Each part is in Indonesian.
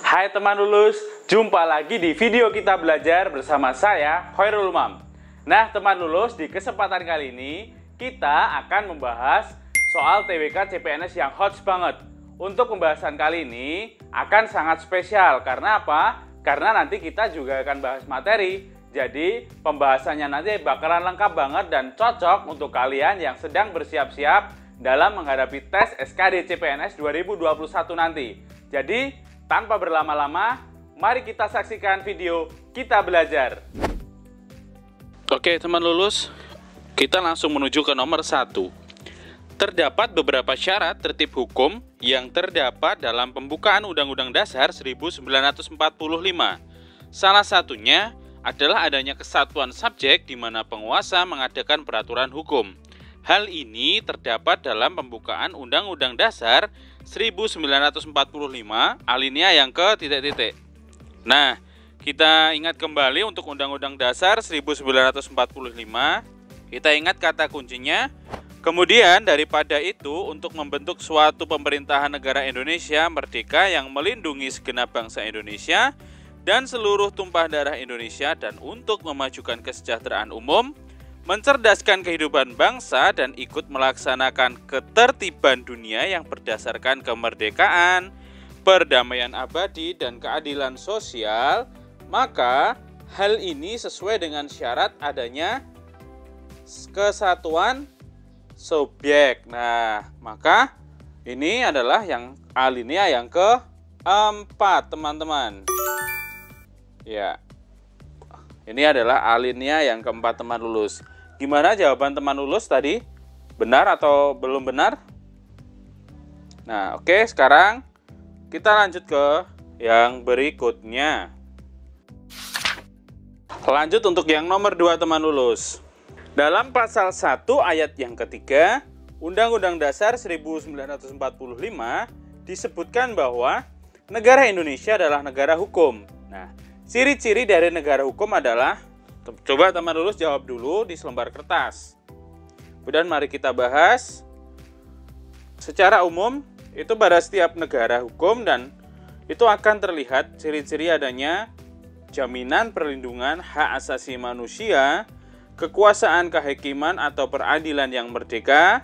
Hai teman lulus, jumpa lagi di video kita belajar bersama saya, Khairul Umam. Nah teman lulus, di kesempatan kali ini kita akan membahas soal TWK CPNS yang hot banget. Untuk pembahasan kali ini akan sangat spesial, karena apa? Karena nanti kita juga akan bahas materi. Jadi pembahasannya nanti bakalan lengkap banget dan cocok untuk kalian yang sedang bersiap-siap dalam menghadapi tes SKD CPNS 2021 nanti. Jadi tanpa berlama-lama, mari kita saksikan video kita belajar. Oke teman lulus, kita langsung menuju ke nomor 1. Terdapat beberapa syarat tertib hukum yang terdapat dalam pembukaan Undang-Undang Dasar 1945. Salah satunya adalah adanya kesatuan subjek di mana penguasa mengadakan peraturan hukum. Hal ini terdapat dalam pembukaan Undang-Undang Dasar 1945 alinea yang ke ... Nah, kita ingat kembali untuk Undang-Undang Dasar 1945. Kita ingat kata kuncinya. Kemudian daripada itu, untuk membentuk suatu pemerintahan negara Indonesia merdeka yang melindungi segenap bangsa Indonesia dan seluruh tumpah darah Indonesia, dan untuk memajukan kesejahteraan umum, mencerdaskan kehidupan bangsa, dan ikut melaksanakan ketertiban dunia yang berdasarkan kemerdekaan, perdamaian abadi, dan keadilan sosial, maka hal ini sesuai dengan syarat adanya kesatuan subjek. Nah, maka ini adalah yang alinea yang keempat, teman-teman. Ya, ini adalah alinea yang keempat, teman lulus. Gimana jawaban teman lulus tadi? Benar atau belum benar? Nah, oke, sekarang kita lanjut ke yang berikutnya. Lanjut untuk yang nomor 2, teman lulus. Dalam pasal 1 ayat yang ketiga, Undang-Undang Dasar 1945 disebutkan bahwa negara Indonesia adalah negara hukum. Nah, ciri-ciri dari negara hukum adalah, coba teman lulus jawab dulu di selembar kertas. Kemudian mari kita bahas. Secara umum, itu pada setiap negara hukum dan itu akan terlihat ciri-ciri adanya jaminan perlindungan hak asasi manusia, kekuasaan kehakiman atau peradilan yang merdeka,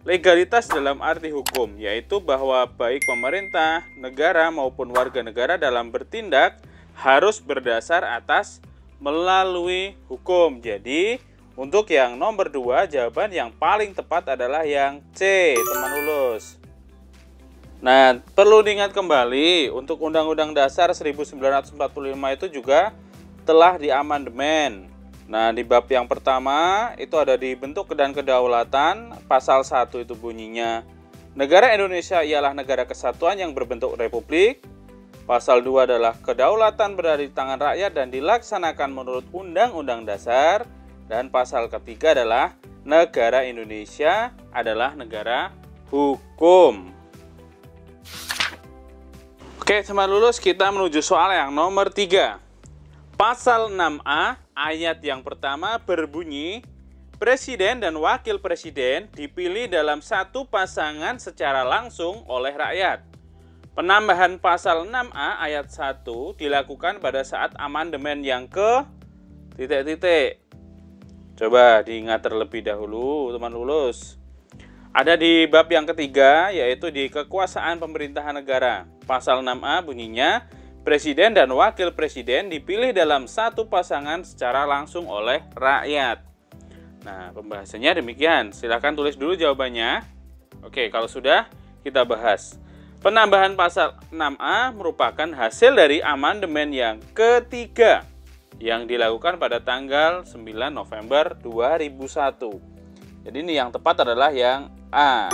legalitas dalam arti hukum, yaitu bahwa baik pemerintah, negara maupun warga negara dalam bertindak harus berdasar atas melalui hukum. Jadi untuk yang nomor 2, jawaban yang paling tepat adalah yang C, teman lulus. Nah, perlu diingat kembali untuk Undang-Undang Dasar 1945 itu juga telah diamandemen. Nah, di bab yang pertama itu ada di bentuk dan kedaulatan, pasal 1 itu bunyinya, negara Indonesia ialah negara kesatuan yang berbentuk republik. Pasal 2 adalah kedaulatan berada di tangan rakyat dan dilaksanakan menurut Undang-Undang Dasar. Dan pasal ketiga adalah negara Indonesia adalah negara hukum. Oke, teman lulus, kita menuju soal yang nomor 3. Pasal 6A ayat yang pertama berbunyi, Presiden dan Wakil Presiden dipilih dalam satu pasangan secara langsung oleh rakyat. Penambahan pasal 6A ayat 1 dilakukan pada saat amandemen yang ke ... Coba diingat terlebih dahulu, teman lulus. Ada di bab yang ketiga, yaitu di kekuasaan pemerintahan negara. Pasal 6A bunyinya, Presiden dan Wakil Presiden dipilih dalam satu pasangan secara langsung oleh rakyat. Nah, pembahasannya demikian. Silahkan tulis dulu jawabannya. Oke, kalau sudah, kita bahas. Penambahan pasal 6A merupakan hasil dari amandemen yang ketiga yang dilakukan pada tanggal 9 November 2001. Jadi ini yang tepat adalah yang A.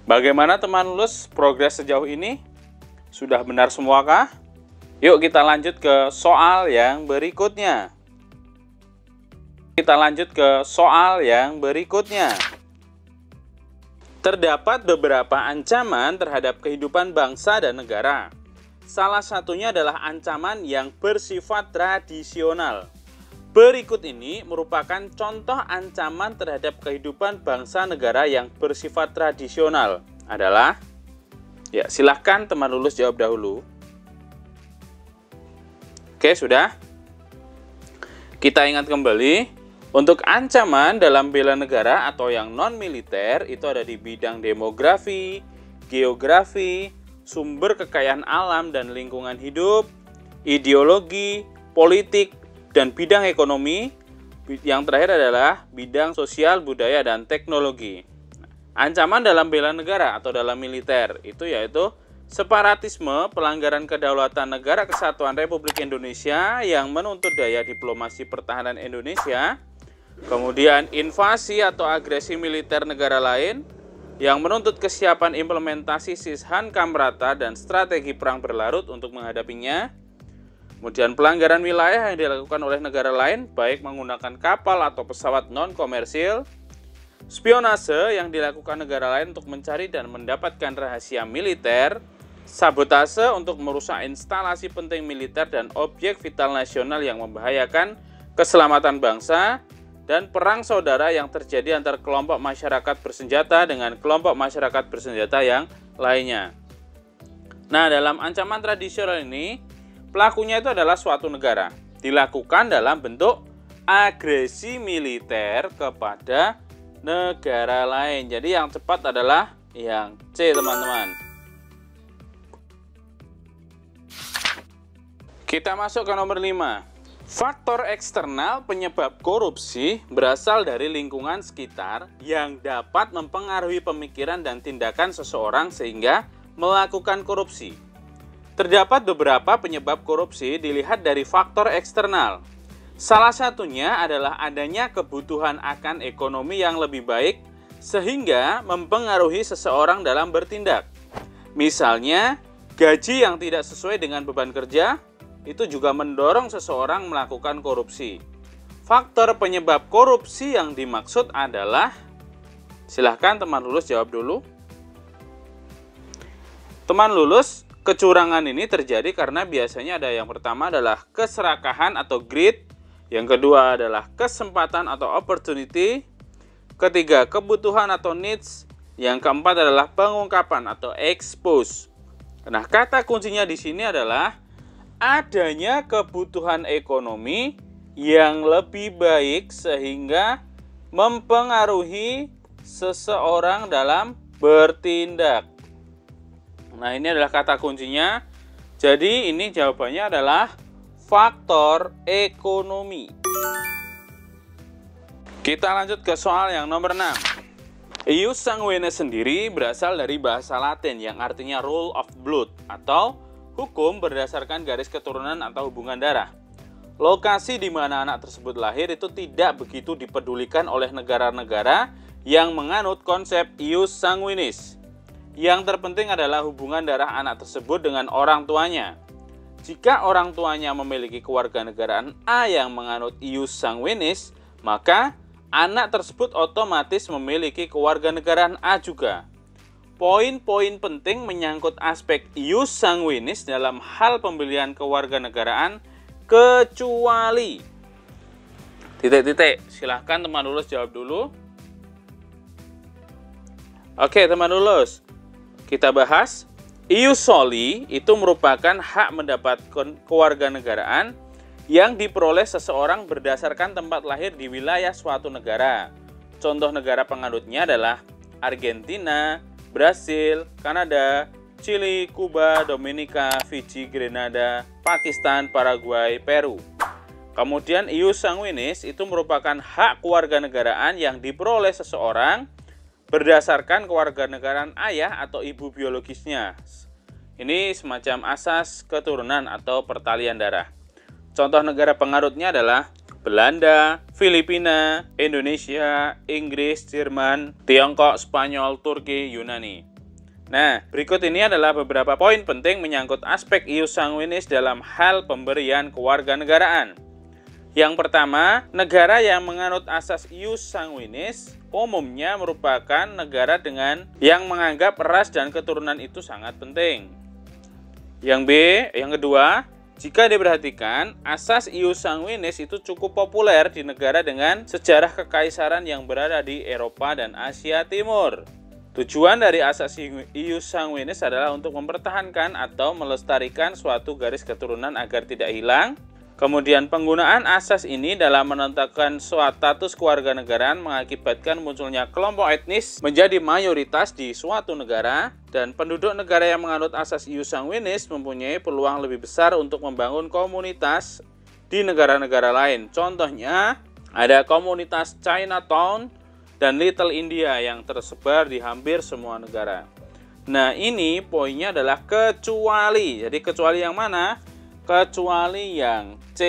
Bagaimana teman lulus progres sejauh ini? Sudah benar semuakah? Yuk kita lanjut ke soal yang berikutnya. Terdapat beberapa ancaman terhadap kehidupan bangsa dan negara. Salah satunya adalah ancaman yang bersifat tradisional. Berikut ini merupakan contoh ancaman terhadap kehidupan bangsa negara yang bersifat tradisional. Adalah Ya, silahkan teman lulus jawab dahulu. Oke, sudah. Kita ingat kembali, untuk ancaman dalam bela negara atau yang non-militer itu ada di bidang demografi, geografi, sumber kekayaan alam dan lingkungan hidup, ideologi, politik, dan bidang ekonomi. Yang terakhir adalah bidang sosial, budaya, dan teknologi. Ancaman dalam bela negara atau dalam militer itu yaitu separatisme, pelanggaran kedaulatan negara kesatuan Republik Indonesia yang menuntut daya diplomasi pertahanan Indonesia, kemudian invasi atau agresi militer negara lain yang menuntut kesiapan implementasi Sishan Kamrata dan strategi perang berlarut untuk menghadapinya, kemudian pelanggaran wilayah yang dilakukan oleh negara lain baik menggunakan kapal atau pesawat non-komersil, spionase yang dilakukan negara lain untuk mencari dan mendapatkan rahasia militer, sabotase untuk merusak instalasi penting militer dan objek vital nasional yang membahayakan keselamatan bangsa, dan perang saudara yang terjadi antar kelompok masyarakat bersenjata dengan kelompok masyarakat bersenjata yang lainnya. Nah, dalam ancaman tradisional ini, pelakunya itu adalah suatu negara. Dilakukan dalam bentuk agresi militer kepada negara lain. Jadi yang cepat adalah yang C, teman-teman. Kita masuk ke nomor 5. Faktor eksternal penyebab korupsi berasal dari lingkungan sekitar yang dapat mempengaruhi pemikiran dan tindakan seseorang sehingga melakukan korupsi. Terdapat beberapa penyebab korupsi dilihat dari faktor eksternal. Salah satunya adalah adanya kebutuhan akan ekonomi yang lebih baik sehingga mempengaruhi seseorang dalam bertindak. Misalnya, gaji yang tidak sesuai dengan beban kerja itu juga mendorong seseorang melakukan korupsi. Faktor penyebab korupsi yang dimaksud adalah, silahkan teman lulus jawab dulu. Teman lulus, kecurangan ini terjadi karena biasanya ada yang pertama adalah keserakahan atau greed, yang kedua adalah kesempatan atau opportunity, ketiga kebutuhan atau needs, yang keempat adalah pengungkapan atau expose. Nah, kata kuncinya di sini adalah adanya kebutuhan ekonomi yang lebih baik sehingga mempengaruhi seseorang dalam bertindak. Nah, ini adalah kata kuncinya. Jadi ini jawabannya adalah faktor ekonomi. Kita lanjut ke soal yang nomor 6. Ius sanguinis sendiri berasal dari bahasa Latin yang artinya rule of blood atau hukum berdasarkan garis keturunan atau hubungan darah. Lokasi di mana anak tersebut lahir itu tidak begitu dipedulikan oleh negara-negara yang menganut konsep ius sanguinis. Yang terpenting adalah hubungan darah anak tersebut dengan orang tuanya. Jika orang tuanya memiliki kewarganegaraan A yang menganut ius sanguinis, maka anak tersebut otomatis memiliki kewarganegaraan A juga. Poin-poin penting menyangkut aspek ius sanguinis dalam hal pembelian kewarganegaraan kecuali titik-titik. Silahkan teman lulus jawab dulu. Oke, teman lulus, kita bahas ius soli itu merupakan hak mendapat kewarganegaraan yang diperoleh seseorang berdasarkan tempat lahir di wilayah suatu negara. Contoh negara penganutnya adalah Argentina, Brasil, Kanada, Chili, Kuba, Dominika, Fiji, Grenada, Pakistan, Paraguay, Peru. Kemudian ius sanguinis itu merupakan hak kewarganegaraan yang diperoleh seseorang berdasarkan kewarganegaraan ayah atau ibu biologisnya. Ini semacam asas keturunan atau pertalian darah. Contoh negara penganutnya adalah Belanda, Filipina, Indonesia, Inggris, Jerman, Tiongkok, Spanyol, Turki, Yunani. Nah, berikut ini adalah beberapa poin penting menyangkut aspek ius sanguinis dalam hal pemberian kewarganegaraan. Yang pertama, negara yang menganut asas ius sanguinis umumnya merupakan negara dengan yang menganggap ras dan keturunan itu sangat penting. Yang kedua, jika diperhatikan, asas ius sanguinis itu cukup populer di negara dengan sejarah kekaisaran yang berada di Eropa dan Asia Timur. Tujuan dari asas ius sanguinis adalah untuk mempertahankan atau melestarikan suatu garis keturunan agar tidak hilang. Kemudian penggunaan asas ini dalam menentukan status kewarganegaraan mengakibatkan munculnya kelompok etnis menjadi mayoritas di suatu negara, dan penduduk negara yang menganut asas ius sanguinis mempunyai peluang lebih besar untuk membangun komunitas di negara-negara lain. Contohnya ada komunitas Chinatown dan Little India yang tersebar di hampir semua negara. Nah, ini poinnya adalah kecuali. Jadi kecuali yang mana? Kecuali yang C.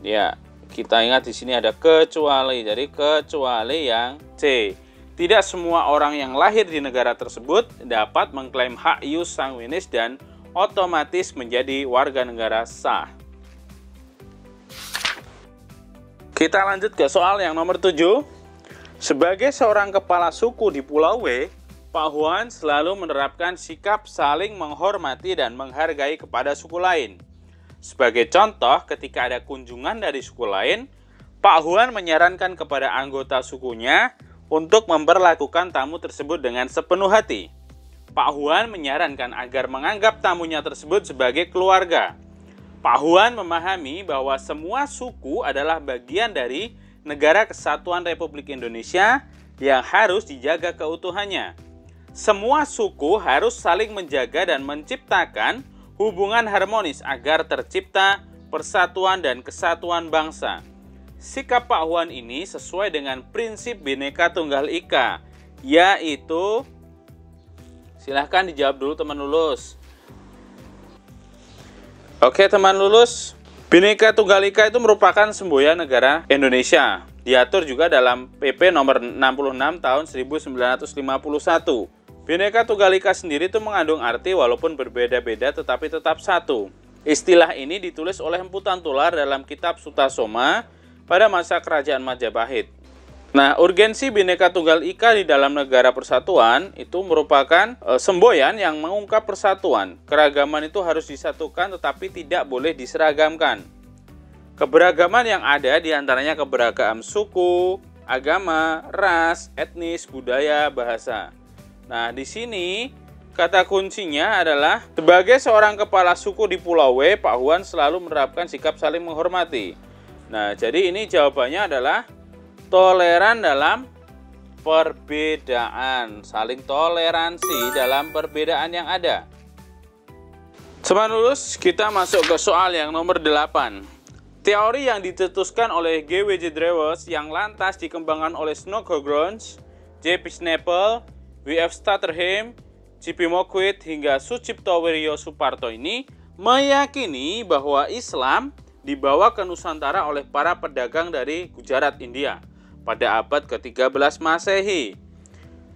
Ya, kita ingat di sini ada kecuali. Jadi kecuali yang C. Tidak semua orang yang lahir di negara tersebut dapat mengklaim hak ius sanguinis dan otomatis menjadi warga negara sah. Kita lanjut ke soal yang nomor 7. Sebagai seorang kepala suku di Pulau W, Pak Huan selalu menerapkan sikap saling menghormati dan menghargai kepada suku lain. Sebagai contoh, ketika ada kunjungan dari suku lain, Pak Huan menyarankan kepada anggota sukunya untuk memperlakukan tamu tersebut dengan sepenuh hati. Pak Huan menyarankan agar menganggap tamunya tersebut sebagai keluarga. Pak Huan memahami bahwa semua suku adalah bagian dari Negara Kesatuan Republik Indonesia yang harus dijaga keutuhannya. Semua suku harus saling menjaga dan menciptakan hubungan harmonis agar tercipta persatuan dan kesatuan bangsa. Sikap Pak Huan ini sesuai dengan prinsip Bhinneka Tunggal Ika, yaitu, silahkan dijawab dulu teman lulus. Oke teman lulus, Bhinneka Tunggal Ika itu merupakan semboyan negara Indonesia. Diatur juga dalam PP nomor 66 tahun 1951. Bhinneka Tunggal Ika sendiri itu mengandung arti walaupun berbeda-beda tetapi tetap satu. Istilah ini ditulis oleh Empu Tantular dalam kitab Sutasoma pada masa kerajaan Majapahit. Nah, urgensi Bhinneka Tunggal Ika di dalam negara persatuan itu merupakan semboyan yang mengungkap persatuan. Keragaman itu harus disatukan tetapi tidak boleh diseragamkan. Keberagaman yang ada diantaranya keberagaman suku, agama, ras, etnis, budaya, bahasa. Nah, di sini kata kuncinya adalah sebagai seorang kepala suku di Pulau W, Pak Huan selalu menerapkan sikap saling menghormati. Nah, jadi ini jawabannya adalah toleran dalam perbedaan, saling toleransi dalam perbedaan yang ada. Teman lulus, kita masuk ke soal yang nomor 8. Teori yang dicetuskan oleh G.W.J. Drewes yang lantas dikembangkan oleh Snodgrass, J.P. Snaple, W.F. Stutterheim, J.P. Moquit hingga Sucipto Wiryo Suparto ini meyakini bahwa Islam dibawa ke Nusantara oleh para pedagang dari Gujarat, India pada abad ke-13 Masehi.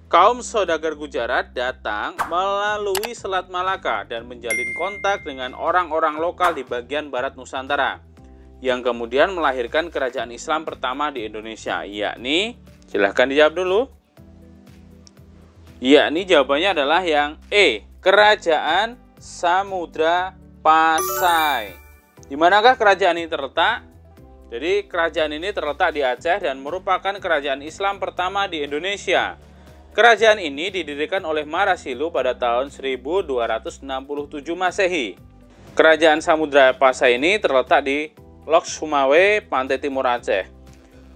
Kaum saudagar Gujarat datang melalui Selat Malaka dan menjalin kontak dengan orang-orang lokal di bagian barat Nusantara, yang kemudian melahirkan kerajaan Islam pertama di Indonesia, yakni, silahkan dijawab dulu. Yakni jawabannya adalah yang E, Kerajaan Samudra Pasai. Di manakah kerajaan ini terletak? Jadi kerajaan ini terletak di Aceh dan merupakan kerajaan Islam pertama di Indonesia. Kerajaan ini didirikan oleh Marasilu pada tahun 1267 Masehi. Kerajaan Samudra Pasai ini terletak di Lok Sumawe, pantai timur Aceh.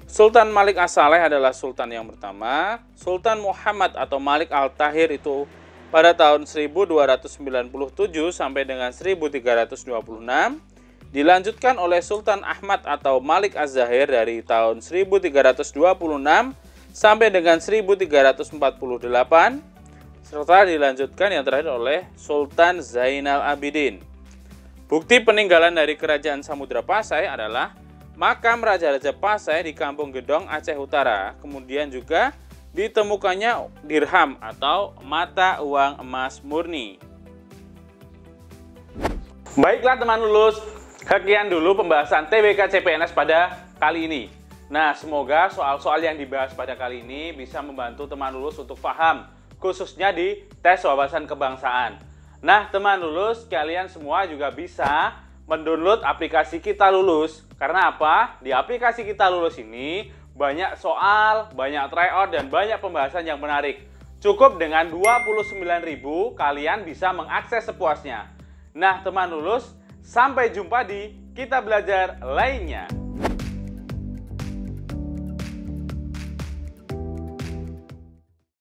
Sultan Malik As-Saleh adalah sultan yang pertama. Sultan Muhammad atau Malik Al-Tahir itu pada tahun 1297 sampai dengan 1326. Dilanjutkan oleh Sultan Ahmad atau Malik Az-Zahir dari tahun 1326 sampai dengan 1348, serta dilanjutkan yang terakhir oleh Sultan Zainal Abidin. Bukti peninggalan dari Kerajaan Samudra Pasai adalah makam Raja-Raja Pasai di Kampung Gedong, Aceh Utara. Kemudian juga ditemukannya dirham atau mata uang emas murni. Baiklah teman lulus, sekian dulu pembahasan TBK CPNS pada kali ini. Nah, semoga soal-soal yang dibahas pada kali ini bisa membantu teman lulus untuk paham, khususnya di tes wawasan kebangsaan. Nah, teman lulus, kalian semua juga bisa mendownload aplikasi Kita Lulus. Karena apa? Di aplikasi Kita Lulus ini banyak soal, banyak tryout, dan banyak pembahasan yang menarik. Cukup dengan 29.000 kalian bisa mengakses sepuasnya. Nah teman lulus, sampai jumpa di Kita Belajar lainnya.